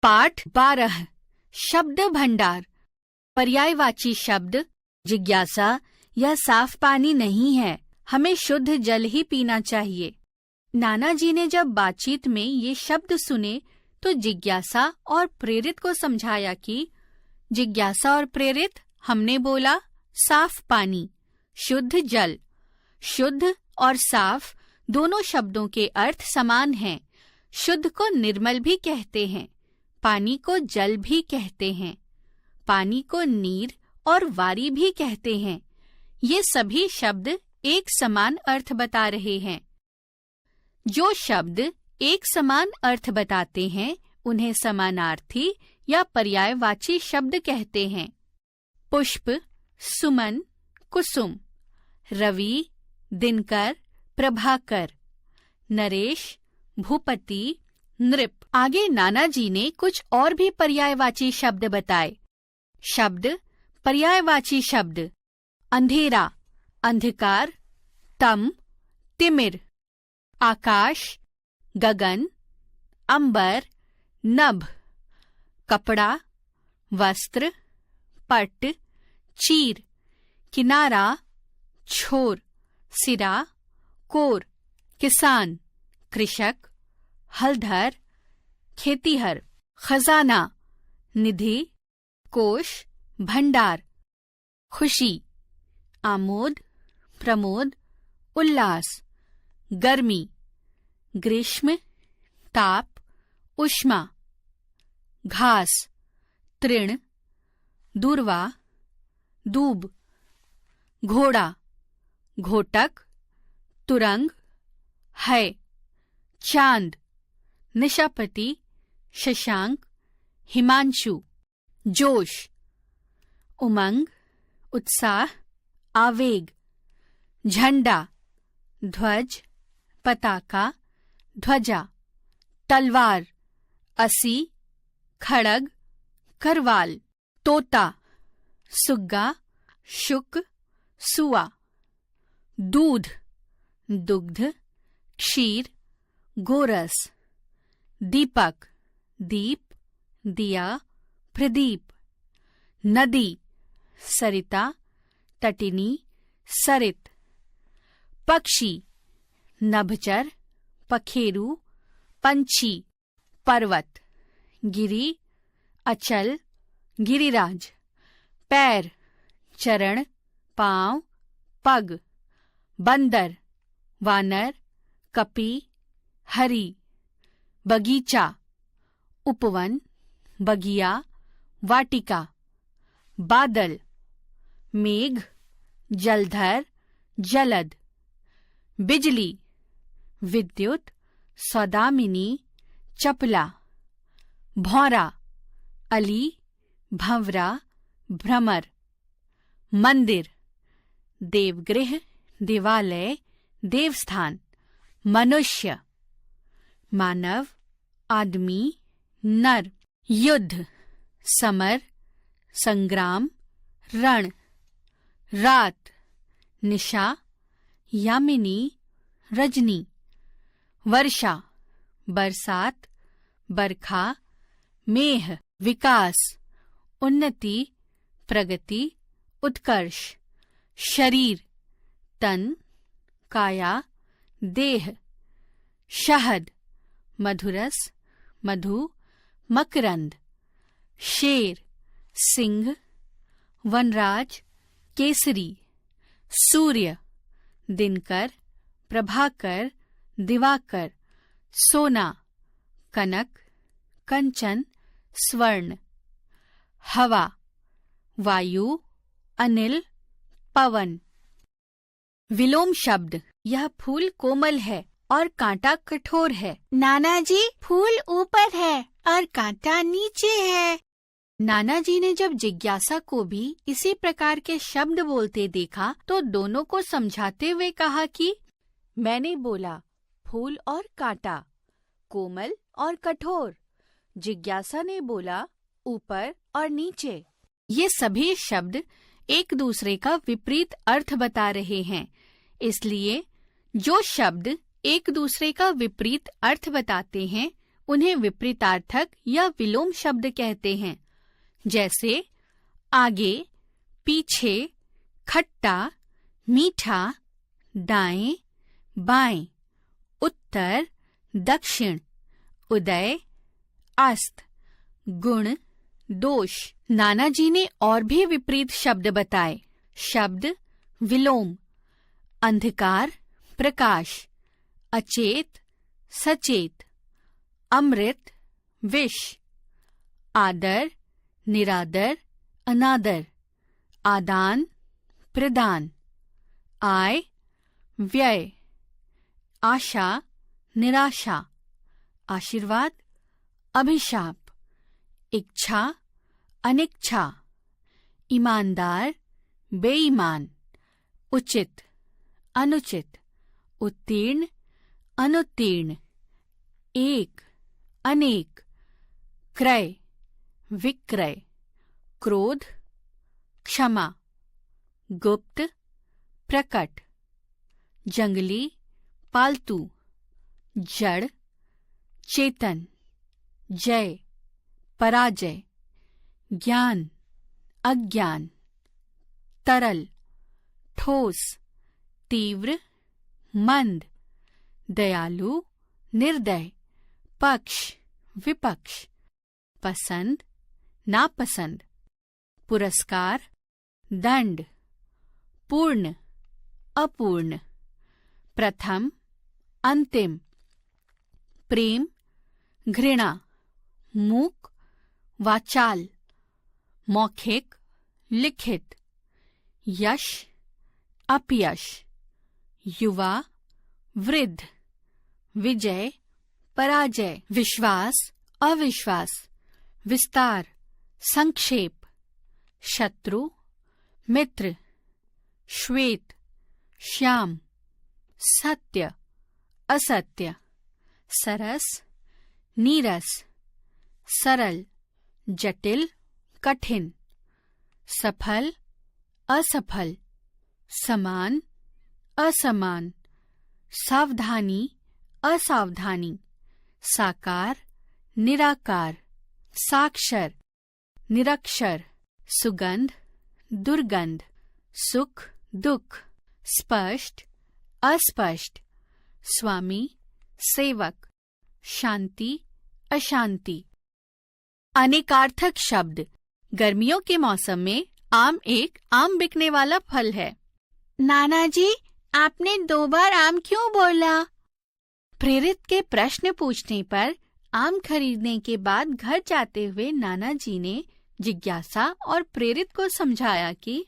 पाठ 12 शब्द भंडार। पर्यायवाची शब्द जिज्ञासा यह साफ पानी नहीं है, हमें शुद्ध जल ही पीना चाहिए। नाना जी ने जब बातचीत में ये शब्द सुने तो जिज्ञासा और प्रेरित को समझाया कि जिज्ञासा और प्रेरित, हमने बोला साफ पानी, शुद्ध जल। शुद्ध और साफ दोनों शब्दों के अर्थ समान हैं। शुद्ध को निर्मल भी कहते हैं, पानी को जल भी कहते हैं, पानी को नीर और वारी भी कहते हैं। ये सभी शब्द एक समान अर्थ बता रहे हैं। जो शब्द एक समान अर्थ बताते हैं उन्हें समानार्थी या पर्यायवाची शब्द कहते हैं। पुष्प, सुमन, कुसुम, रवि, दिनकर, प्रभाकर, नरेश, भूपति, नृप। आगे नाना जी ने कुछ और भी पर्यायवाची शब्द बताए। शब्द पर्यायवाची शब्द अंधेरा, अंधकार, तम, तिमिर, आकाश, गगन, अंबर, नभ, कपड़ा, वस्त्र, पट, चीर, किनारा, छोर, सिरा, कोर, किसान, कृषक, हलधर, खेतीहर, खजाना, निधि, कोष, भंडार, खुशी, आमोद, प्रमोद, उल्लास, गर्मी, ग्रीष्म, ताप, उष्मा, घास, तृण, दूर्वा, दूब, घोड़ा, घोटक, तुरंग, है, चांद, निशापति, शशांक, हिमांशु, जोश, उमंग, उत्साह, आवेग, झंडा, ध्वज, पताका, ध्वजा, तलवार, असी, खड़ग, करवाल, तोता, सुग्गा, शुक, सुआ, दूध, दुग्ध, क्षीर, गोरस, दीपक, दीप, दिया, प्रदीप, नदी, सरिता, तटिनी, सरित, पक्षी, नभचर, पखेरु, पंछी, पर्वत, गिरी, अचल, गिरिराज, पैर, चरण, पांव, पग, बंदर, वानर, कपि, हरी, बगीचा, उपवन, बगिया, वाटिका, बादल, मेघ, जलधर, जलद, बिजली, विद्युत, सौदामिनी, चपला, भौरा, अली, भंवरा, भ्रमर, मंदिर, देवगृह, देवालय, देवस्थान, मनुष्य, मानव, आदमी, नर, युद्ध, समर, संग्राम, रण, रात, निशा, यामिनी, रजनी, वर्षा, बरसात, बरखा, मेह, विकास, उन्नति, प्रगति, उत्कर्ष, शरीर, तन, काया, देह, शहद, मधुरस, मधु, मकरंद, शेर, सिंह, वनराज, केसरी, सूर्य, दिनकर, प्रभाकर, दिवाकर, सोना, कनक, कंचन, स्वर्ण, हवा, वायु, अनिल, पवन। विलोम शब्द यह फूल कोमल है और कांटा कठोर है। नाना जी, फूल ऊपर है और कांटा नीचे है। नाना जी ने जब जिज्ञासा को भी इसी प्रकार के शब्द बोलते देखा तो दोनों को समझाते हुए कहा कि मैंने बोला फूल और कांटा, कोमल और कठोर। जिज्ञासा ने बोला ऊपर और नीचे। ये सभी शब्द एक दूसरे का विपरीत अर्थ बता रहे हैं। इसलिए जो शब्द एक दूसरे का विपरीत अर्थ बताते हैं उन्हें विपरीतार्थक या विलोम शब्द कहते हैं, जैसे आगे, पीछे, खट्टा, मीठा, दाएं, बाएं, उत्तर, दक्षिण, उदय, अस्त, गुण, दोष। नानाजी ने और भी विपरीत शब्द बताए। शब्द विलोम: अंधकार, प्रकाश, अचेत, सचेत, अमृत, विष, आदर, निरादर, अनादर, आदान, प्रदान, आय, व्यय, आशा, निराशा, आशीर्वाद, अभिशाप, इच्छा, अनिच्छा, ईमानदार, बेईमान, उचित, अनुचित, उत्तीर्ण, अनुत्तीर्ण, एक, अनेक, क्रय, विक्रय, क्रोध, क्षमा, गुप्त, प्रकट, जंगली, पालतू, जड़, चेतन, जय, पराजय, ज्ञान, अज्ञान, तरल, ठोस, तीव्र, मंद, दयालु, निर्दय, पक्ष, विपक्ष, पसंद, नापसंद, पुरस्कार, दंड, पूर्ण, अपूर्ण, प्रथम, अंतिम, प्रेम, घृणा, मूक, वाचाल, मौखिक, लिखित, यश, अपयश, युवा, वृद्ध, विजय, पराजय, विश्वास, अविश्वास, विस्तार, संक्षेप, शत्रु, मित्र, श्वेत, श्याम, सत्य, असत्य, सरस, नीरस, सरल, जटिल, कठिन, सफल, असफल, समान, असमान, सावधानी, असावधानी, साकार, निराकार, साक्षर, निरक्षर, सुगंध, दुर्गंध, सुख, दुख, स्पष्ट, अस्पष्ट, स्वामी, सेवक, शांति, अशांति। अनेकार्थक शब्द। गर्मियों के मौसम में आम एक आम बिकने वाला फल है। नाना जी, आपने 2 बार आम क्यों बोला? प्रेरित के प्रश्न पूछने पर आम खरीदने के बाद घर जाते हुए नाना जी ने जिज्ञासा और प्रेरित को समझाया कि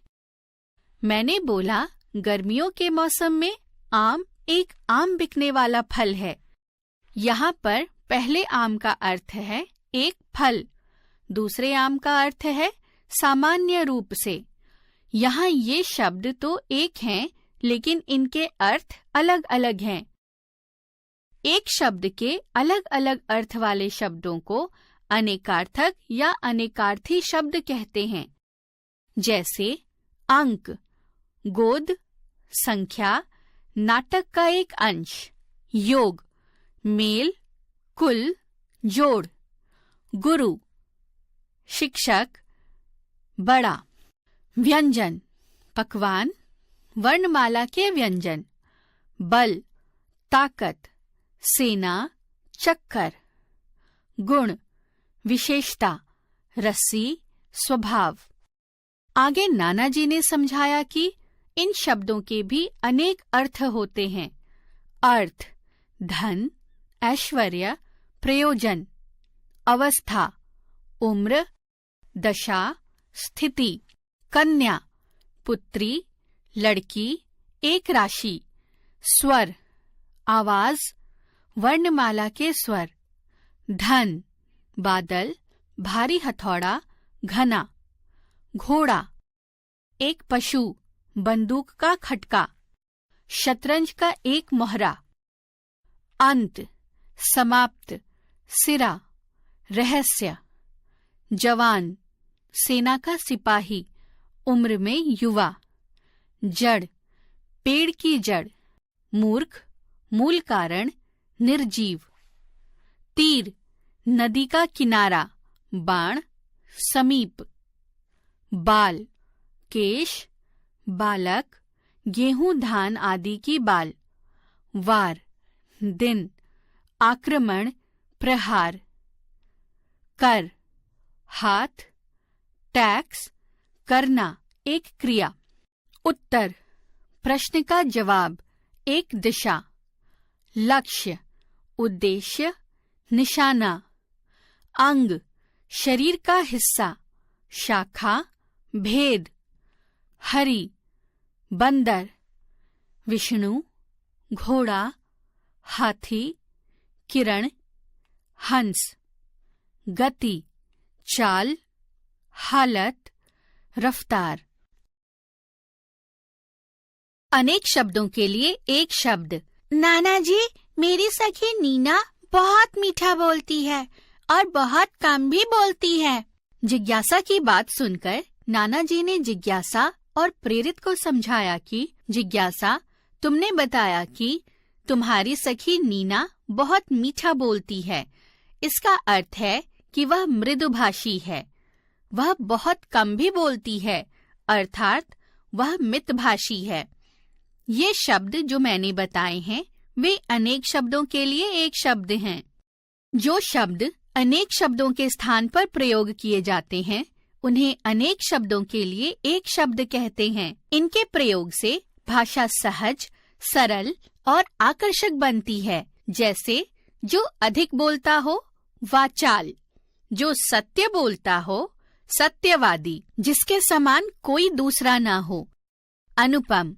मैंने बोला गर्मियों के मौसम में आम एक आम बिकने वाला फल है। यहाँ पर पहले आम का अर्थ है एक फल, दूसरे आम का अर्थ है सामान्य रूप से। यहाँ ये शब्द तो एक हैं, लेकिन इनके अर्थ अलग अलग हैं। एक शब्द के अलग अलग अर्थ वाले शब्दों को अनेकार्थक या अनेकार्थी शब्द कहते हैं। जैसे अंक, गोद, संख्या, नाटक का एक अंश, योग, मेल, कुल, जोड़, गुरु, शिक्षक, बड़ा, व्यंजन, पकवान, वर्णमाला के व्यंजन, बल, ताकत, सेना, चक्कर, गुण, विशेषता, रस्सी, स्वभाव। आगे नाना जी ने समझाया कि इन शब्दों के भी अनेक अर्थ होते हैं। अर्थ, धन, ऐश्वर्य, प्रयोजन, अवस्था, उम्र, दशा, स्थिति, कन्या, पुत्री, लड़की, एक राशि, स्वर, आवाज, वर्णमाला के स्वर, धन, बादल, भारी हथौड़ा, घना, घोड़ा, एक पशु, बंदूक का खटका, शतरंज का एक मोहरा, अंत, समाप्त, सिरा, रहस्य, जवान, सेना का सिपाही, उम्र में युवा, जड़, पेड़ की जड़, मूर्ख, मूल कारण, निर्जीव, तीर, नदी का किनारा, बाण, समीप। बाल, केश, बालक, गेहूं धान आदि की बाल। वार, दिन, आक्रमण, प्रहार। कर, हाथ, टैक्स, करना, एक क्रिया। उत्तर, प्रश्न का जवाब, एक दिशा। लक्ष्य, उद्देश्य, निशाना। अंग, शरीर का हिस्सा, शाखा, भेद। हरि, बंदर। विष्णु, घोड़ा, हाथी, किरण, हंस। गति, चाल, हालत, रफ्तार। अनेक शब्दों के लिए एक शब्द। नाना जी, मेरी सखी नीना बहुत मीठा बोलती है और बहुत कम भी बोलती है। जिज्ञासा की बात सुनकर नाना जी ने जिज्ञासा और प्रेरित को समझाया कि जिज्ञासा, तुमने बताया कि तुम्हारी सखी नीना बहुत मीठा बोलती है। इसका अर्थ है कि वह मृदुभाषी है। वह बहुत कम भी बोलती है, अर्थात वह मितभाषी है। ये शब्द जो मैंने बताए हैं वे अनेक शब्दों के लिए एक शब्द हैं। जो शब्द अनेक शब्दों के स्थान पर प्रयोग किए जाते हैं उन्हें अनेक शब्दों के लिए एक शब्द कहते हैं। इनके प्रयोग से भाषा सहज, सरल और आकर्षक बनती है। जैसे जो अधिक बोलता हो वाचाल, जो सत्य बोलता हो सत्यवादी, जिसके समान कोई दूसरा ना हो। अनुपम,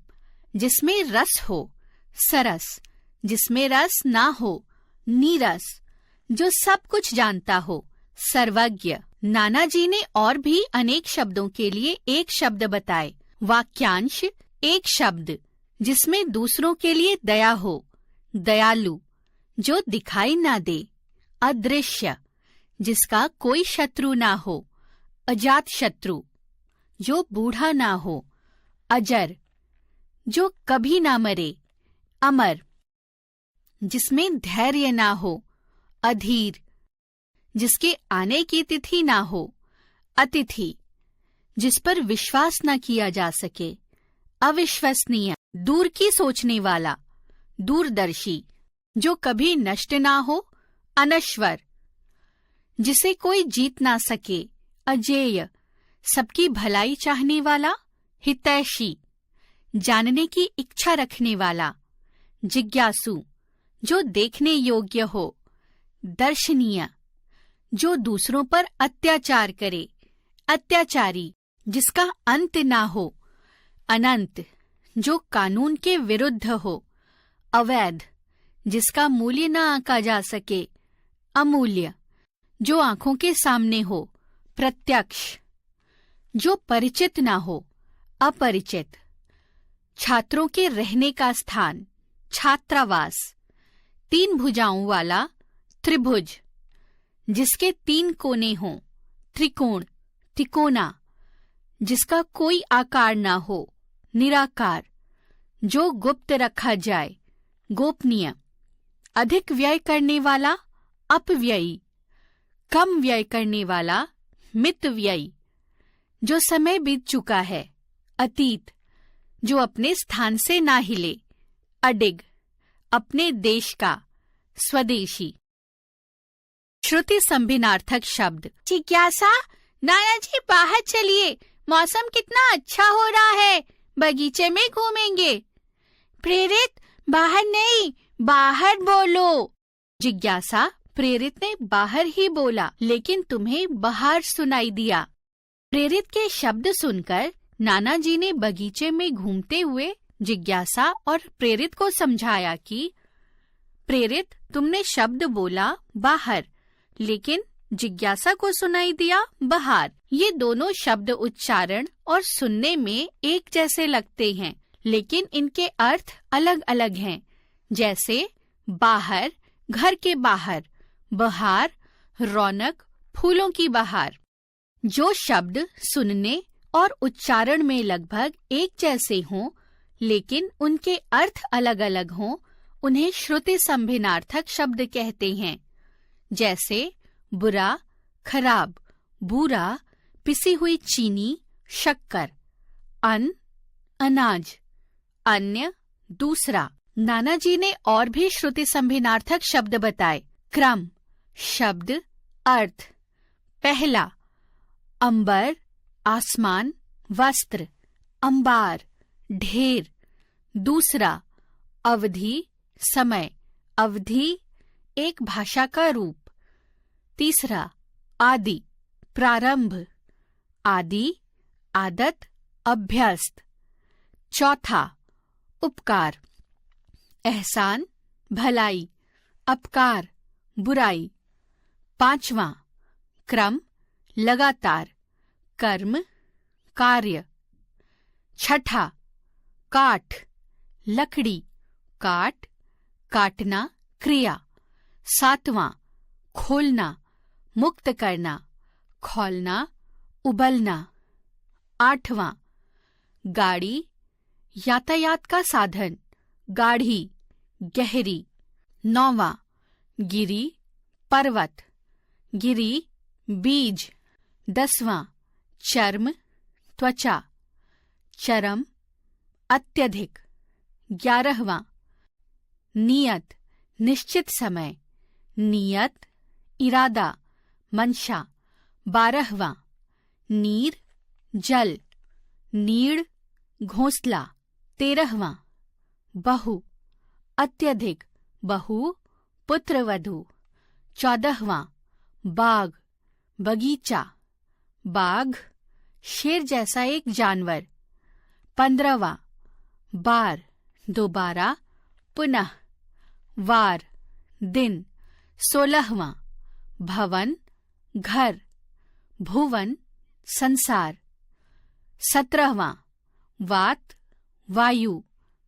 जिसमें रस हो। सरस, जिसमें रस ना हो। नीरस, जो सब कुछ जानता हो। सर्वज्ञ। नाना जी ने और भी अनेक शब्दों के लिए एक शब्द बताए। वाक्यांश, एक शब्द जिसमें दूसरों के लिए दया हो। दयालु, जो दिखाई ना दे। अदृश्य, जिसका कोई शत्रु ना हो। अजात शत्रु, जो बूढ़ा ना हो। अजर, जो कभी ना मरे। अमर, जिसमें धैर्य ना हो। अधीर, जिसके आने की तिथि ना हो। अतिथि, जिस पर विश्वास न किया जा सके। अविश्वसनीय, दूर की सोचने वाला। दूरदर्शी, जो कभी नष्ट ना हो। अनश्वर, जिसे कोई जीत ना सके। अजेय, सबकी भलाई चाहने वाला। हितैषी, जानने की इच्छा रखने वाला। जिज्ञासु, जो देखने योग्य हो। दर्शनीय, जो दूसरों पर अत्याचार करे। अत्याचारी, जिसका अंत ना हो। अनंत, जो कानून के विरुद्ध हो। अवैध, जिसका मूल्य न आंका जा सके। अमूल्य, जो आंखों के सामने हो। प्रत्यक्ष, जो परिचित ना हो। अपरिचित, छात्रों के रहने का स्थान। छात्रावास। 3 भुजाओं वाला। त्रिभुज, जिसके 3 कोने हों। त्रिकोण, तिकोना, जिसका कोई आकार ना हो। निराकार, जो गुप्त रखा जाए। गोपनीय, अधिक व्यय करने वाला। अपव्ययी, कम व्यय करने वाला। मितव्ययी, जो समय बीत चुका है। अतीत, जो अपने स्थान से ना हिले। अडिग, अपने देश का। स्वदेशी। श्रुति संभिनार्थक शब्द। जिज्ञासा, नाना जी बाहर चलिए, मौसम कितना अच्छा हो रहा है, बगीचे में घूमेंगे। प्रेरित, बाहर नहीं, बाहर बोलो। जिज्ञासा, प्रेरित ने बाहर ही बोला लेकिन तुम्हें बाहर सुनाई दिया। प्रेरित के शब्द सुनकर नाना जी ने बगीचे में घूमते हुए जिज्ञासा और प्रेरित को समझाया कि प्रेरित, तुमने शब्द बोला बाहर, लेकिन जिज्ञासा को सुनाई दिया बाहर। ये दोनों शब्द उच्चारण और सुनने में एक जैसे लगते हैं, लेकिन इनके अर्थ अलग अलग हैं। जैसे बाहर, घर के बाहर। बहार, रौनक, फूलों की बहार। जो शब्द सुनने और उच्चारण में लगभग एक जैसे हों, लेकिन उनके अर्थ अलग अलग हों, उन्हें श्रुति संभिनार्थक शब्द कहते हैं। जैसे बुरा, खराब, बुरा, पिसी हुई चीनी, शक्कर। अन्न, अनाज, अन्य, दूसरा। नाना जी ने और भी श्रुति संभिनार्थक शब्द बताए। क्रम, शब्द, अर्थ। पहला, अंबर, आसमान, वस्त्र, अंबार, ढेर। दूसरा, अवधि, समय, अवधि, एक भाषा का रूप। तीसरा, आदि, प्रारंभ, आदि, आदत, अभ्यस्त। चौथा, उपकार, एहसान, भलाई, अपकार, बुराई। पांचवा, क्रम, लगातार, कर्म, कार्य। छठा, काठ, लकड़ी, काट, काटना, क्रिया। सातवां, खोलना, मुक्त करना, खोलना, उबलना। आठवां, गाड़ी, यातायात का साधन, गाढ़ी, गहरी। नौवां, गिरी, पर्वत, गिरी, बीज। 10वां, चर्म, त्वचा, चरम, अत्यधिक। 11वां, नियत, निश्चित समय, नियत, इरादा, मंशा। 12वां, नीर, जल, नीड़, घोंसला। 13वां, बहु, अत्यधिक, बहु, पुत्रवधू। 14वां, बाग, बगीचा, बाघ, शेर जैसा एक जानवर। 15वां, बार, दोबारा, पुनः, वार, दिन। 16वां, भवन, घर, भुवन, संसार। 17वां, वात, वायु,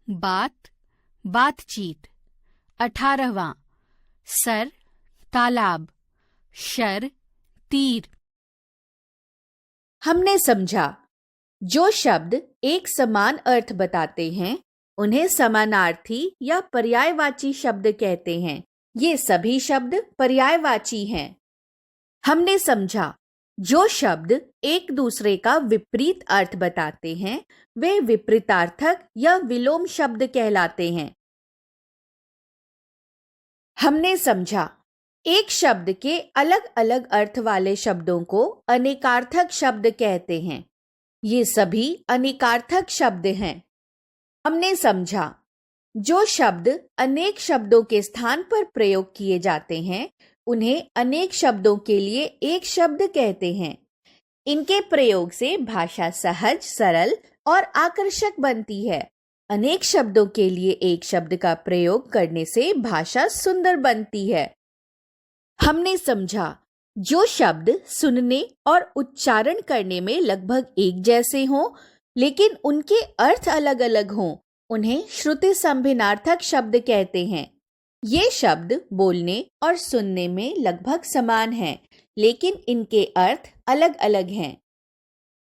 बात, बातचीत। 18वां, सर, तालाब, शर, तीर। हमने समझा, जो शब्द एक समान अर्थ बताते हैं उन्हें समानार्थी या पर्यायवाची शब्द कहते हैं। ये सभी शब्द पर्यायवाची हैं। हमने समझा, जो शब्द एक दूसरे का विपरीत अर्थ बताते हैं वे विपरीतार्थक या विलोम शब्द कहलाते हैं। हमने समझा, एक शब्द के अलग अलग अर्थ वाले शब्दों को अनेकार्थक शब्द कहते हैं। ये सभी अनेकार्थक शब्द हैं। हमने समझा, जो शब्द अनेक शब्दों के स्थान पर प्रयोग किए जाते हैं उन्हें अनेक शब्दों के लिए एक शब्द कहते हैं। इनके प्रयोग से भाषा सहज, सरल और आकर्षक बनती है। अनेक शब्दों के लिए एक शब्द का प्रयोग करने से भाषा सुंदर बनती है। हमने समझा, जो शब्द सुनने और उच्चारण करने में लगभग एक जैसे हों लेकिन उनके अर्थ अलग अलग हों उन्हें श्रुति संभिनार्थक शब्द कहते हैं। ये शब्द बोलने और सुनने में लगभग समान हैं लेकिन इनके अर्थ अलग अलग हैं।